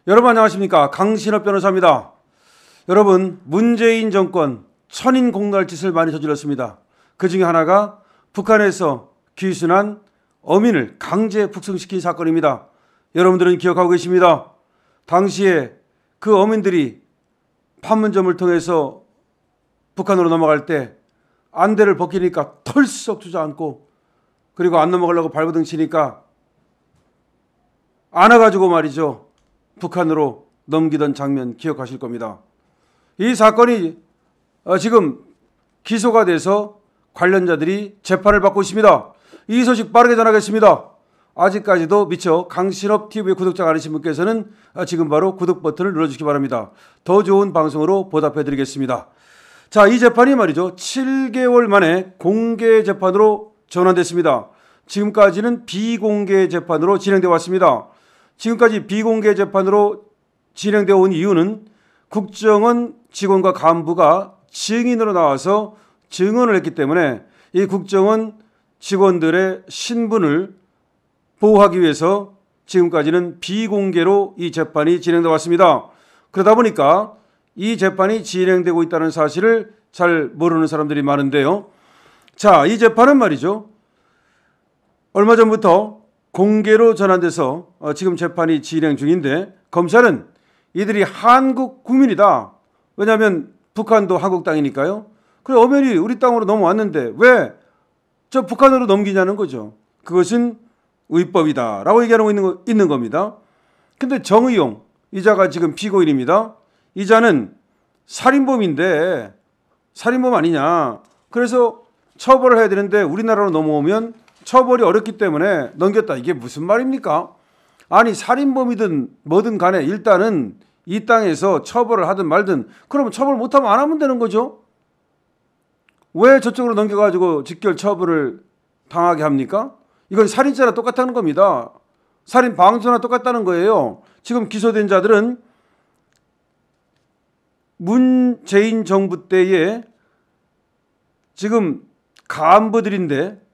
여러분 안녕하십니까? 강신업 변호사입니다. 여러분, 문재인 정권 천인공날짓을 많이 저질렀습니다. 그 중에 하나가 북한에서 귀순한 어민을 강제 북송시킨 사건입니다. 여러분들은 기억하고 계십니다. 당시에 그 어민들이 판문점을 통해서 북한으로 넘어갈 때 안대를 벗기니까 털썩 주저앉고, 그리고 안 넘어가려고 발버둥 치니까 안아가지고 말이죠, 북한으로 넘기던 장면 기억하실 겁니다. 이 사건이 지금 기소가 돼서 관련자들이 재판을 받고 있습니다. 이 소식 빠르게 전하겠습니다. 아직까지도 미처 강신업 TV의 구독자가 아니신 분께서는 지금 바로 구독 버튼을 눌러주시기 바랍니다. 더 좋은 방송으로 보답해드리겠습니다. 자, 이 재판이 말이죠, 7개월 만에 공개 재판으로 전환됐습니다. 지금까지는 비공개 재판으로 진행되어 왔습니다. 지금까지 비공개 재판으로 진행되어 온 이유는 국정원 직원과 간부가 증인으로 나와서 증언을 했기 때문에 이 국정원 직원들의 신분을 보호하기 위해서 지금까지는 비공개로 이 재판이 진행되어 왔습니다. 그러다 보니까 이 재판이 진행되고 있다는 사실을 잘 모르는 사람들이 많은데요. 자, 이 재판은 말이죠, 얼마 전부터 공개로 전환돼서 지금 재판이 진행 중인데, 검찰은 이들이 한국 국민이다. 왜냐하면 북한도 한국 땅이니까요. 그래, 엄연히 우리 땅으로 넘어왔는데 왜 저 북한으로 넘기냐는 거죠. 그것은 의법이다라고 얘기하고 있는 겁니다. 근데 정의용 이자가 지금 피고인입니다. 이자는 살인범인데 살인범 아니냐. 그래서 처벌을 해야 되는데 우리나라로 넘어오면 처벌이 어렵기 때문에 넘겼다. 이게 무슨 말입니까? 아니, 살인범이든 뭐든 간에 일단은 이 땅에서 처벌을 하든 말든, 그러면 처벌 못하면 안 하면 되는 거죠. 왜 저쪽으로 넘겨가지고 직결 처벌을 당하게 합니까? 이건 살인죄나 똑같다는 겁니다. 살인 방조나 똑같다는 거예요. 지금 기소된 자들은 문재인 정부 때에 지금 간부들인데,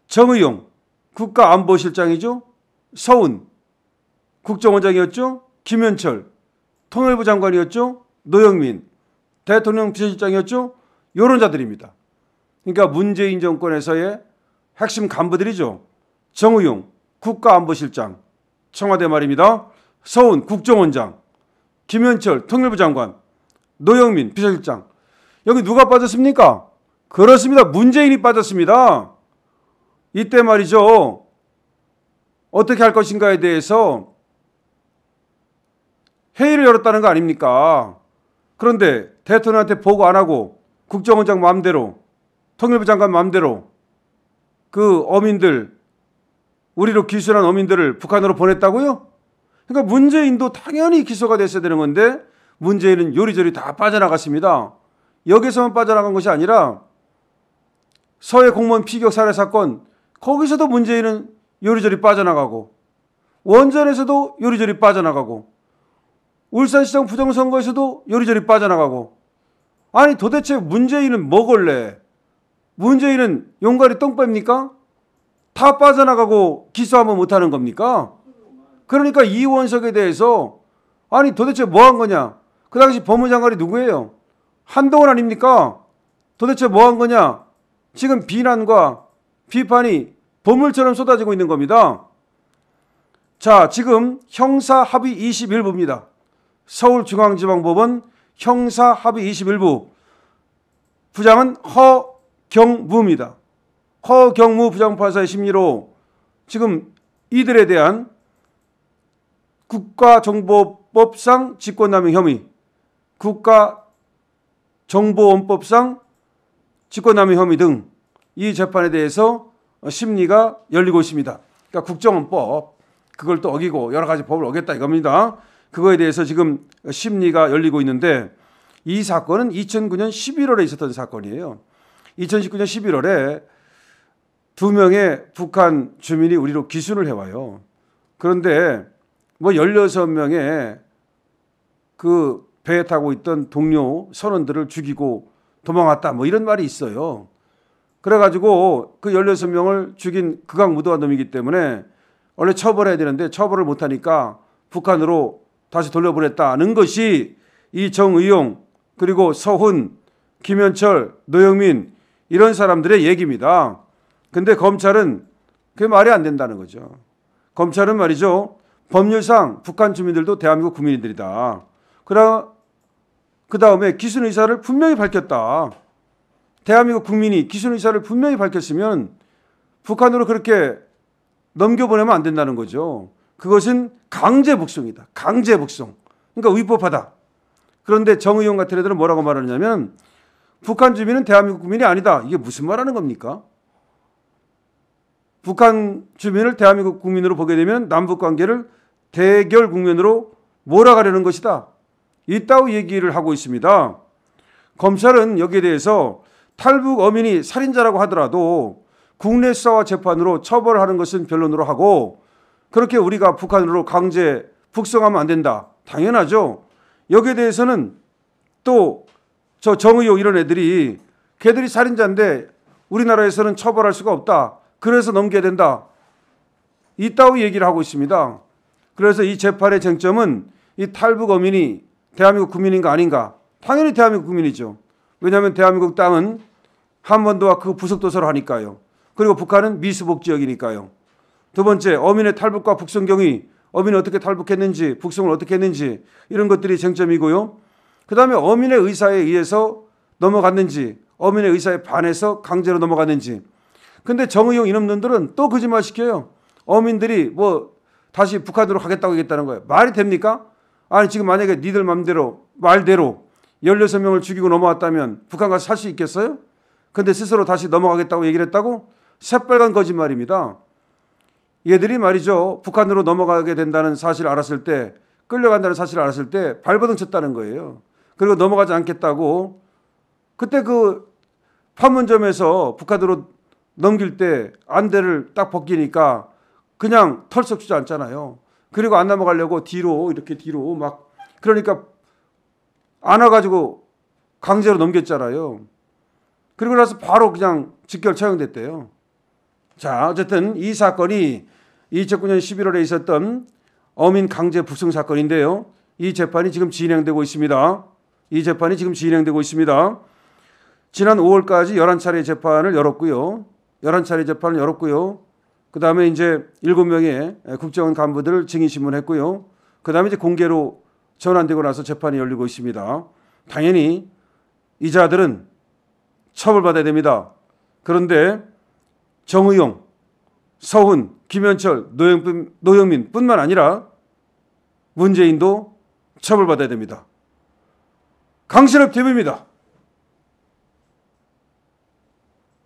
정의용 국가안보실장이죠. 서훈 국정원장이었죠. 김현철 통일부 장관이었죠. 노영민 대통령 비서실장이었죠. 이런 자들입니다. 그러니까 문재인 정권에서의 핵심 간부들이죠. 정의용 국가안보실장, 청와대 말입니다. 서훈 국정원장, 김현철 통일부 장관, 노영민 비서실장. 여기 누가 빠졌습니까? 그렇습니다. 문재인이 빠졌습니다. 이때 말이죠, 어떻게 할 것인가에 대해서 회의를 열었다는 거 아닙니까? 그런데 대통령한테 보고 안 하고 국정원장 마음대로, 통일부 장관 마음대로 그 어민들, 우리로 귀순한 어민들을 북한으로 보냈다고요? 그러니까 문재인도 당연히 기소가 됐어야 되는 건데 문재인은 요리조리 다 빠져나갔습니다. 여기서만 빠져나간 것이 아니라 서해 공무원 피격 살해 사건, 거기서도 문재인은 요리조리 빠져나가고, 원전에서도 요리조리 빠져나가고, 울산시장 부정선거에서도 요리조리 빠져나가고. 아니, 도대체 문재인은 뭐길래, 문재인은 용가리 똥 뺍니까? 다 빠져나가고 기소하면 못하는 겁니까? 그러니까 이원석에 대해서 아니 도대체 뭐 한 거냐? 그 당시 법무장관이 누구예요? 한동훈 아닙니까? 도대체 뭐 한 거냐? 지금 비난과 비판이 보물처럼 쏟아지고 있는 겁니다. 자, 지금 형사합의 21부입니다. 서울중앙지방법원 형사합의 21부. 부장은 허경무입니다. 허경무 부장판사의 심리로 지금 이들에 대한 국가정보법상 직권남용 혐의, 국가정보원법상 직권남용 혐의 등 이 재판에 대해서 심리가 열리고 있습니다. 그러니까 국정원법, 그걸 또 어기고 여러 가지 법을 어겼다 이겁니다. 그거에 대해서 지금 심리가 열리고 있는데, 이 사건은 2009년 11월에 있었던 사건이에요. 2019년 11월에 2명의 북한 주민이 우리로 귀순을 해와요. 그런데 뭐 16명의 그 배에 타고 있던 동료 선원들을 죽이고 도망왔다, 뭐 이런 말이 있어요. 그래가지고 그 16명을 죽인 극악무도한 놈이기 때문에 원래 처벌해야 되는데 처벌을 못하니까 북한으로 다시 돌려보냈다는 것이 이 정의용 그리고 서훈, 김현철, 노영민 이런 사람들의 얘기입니다. 근데 검찰은 그게 말이 안 된다는 거죠. 검찰은 말이죠. 법률상 북한 주민들도 대한민국 국민들이다. 그 다음에 기순 의사를 분명히 밝혔다. 대한민국 국민이 기순 의사를 분명히 밝혔으면 북한으로 그렇게 넘겨보내면 안 된다는 거죠. 그것은 강제 북송이다. 강제 북송. 그러니까 위법하다. 그런데 정의용 같은 애들은 뭐라고 말하냐면 북한 주민은 대한민국 국민이 아니다. 이게 무슨 말하는 겁니까? 북한 주민을 대한민국 국민으로 보게 되면 남북 관계를 대결 국면으로 몰아가려는 것이다. 이따위 얘기를 하고 있습니다. 검찰은 여기에 대해서 탈북 어민이 살인자라고 하더라도 국내 수사와 재판으로 처벌하는 것은 변론으로 하고 그렇게 우리가 북한으로 강제 북송하면 안 된다. 당연하죠. 여기에 대해서는 또 저 정의용 이런 애들이 걔들이 살인자인데 우리나라에서는 처벌할 수가 없다. 그래서 넘겨야 된다. 이따위 얘기를 하고 있습니다. 그래서 이 재판의 쟁점은 이 탈북 어민이 대한민국 국민인가 아닌가. 당연히 대한민국 국민이죠. 왜냐하면 대한민국 땅은 한반도와 그 부속도서를 하니까요. 그리고 북한은 미수복 지역이니까요. 두 번째, 어민의 탈북과 북송 경위, 어민이 어떻게 탈북했는지, 북송을 어떻게 했는지 이런 것들이 쟁점이고요. 그 다음에 어민의 의사에 의해서 넘어갔는지, 어민의 의사에 반해서 강제로 넘어갔는지. 근데 정의용 이놈들은 또 거짓말 시켜요. 어민들이 뭐 다시 북한으로 가겠다고 하겠다는 거예요. 말이 됩니까? 아니 지금 만약에 니들 맘대로 말대로 16명을 죽이고 넘어왔다면 북한 가서 살 수 있겠어요? 근데 스스로 다시 넘어가겠다고 얘기를 했다고? 새빨간 거짓말입니다. 얘들이 말이죠. 북한으로 넘어가게 된다는 사실을 알았을 때, 끌려간다는 사실을 알았을 때 발버둥 쳤다는 거예요. 그리고 넘어가지 않겠다고. 그때 그 판문점에서 북한으로 넘길 때 안대를 딱 벗기니까 그냥 털썩 주저앉잖아요. 그리고 안 넘어가려고 뒤로 이렇게 뒤로 막 그러니까 안아가지고 강제로 넘겼잖아요. 그리고 나서 바로 그냥 직결 처형됐대요. 자, 어쨌든 이 사건이 2009년 11월에 있었던 어민 강제 북송 사건인데요. 이 재판이 지금 진행되고 있습니다. 이 재판이 지금 진행되고 있습니다. 지난 5월까지 11차례 재판을 열었고요. 11차례 재판을 열었고요. 그 다음에 이제 7명의 국정원 간부들을 증인신문했고요. 그 다음에 이제 공개로 전환되고 나서 재판이 열리고 있습니다. 당연히 이 자들은 처벌받아야 됩니다. 그런데 정의용, 서훈, 김현철, 노영민 뿐만 아니라 문재인도 처벌받아야 됩니다. 강신업 TV입니다.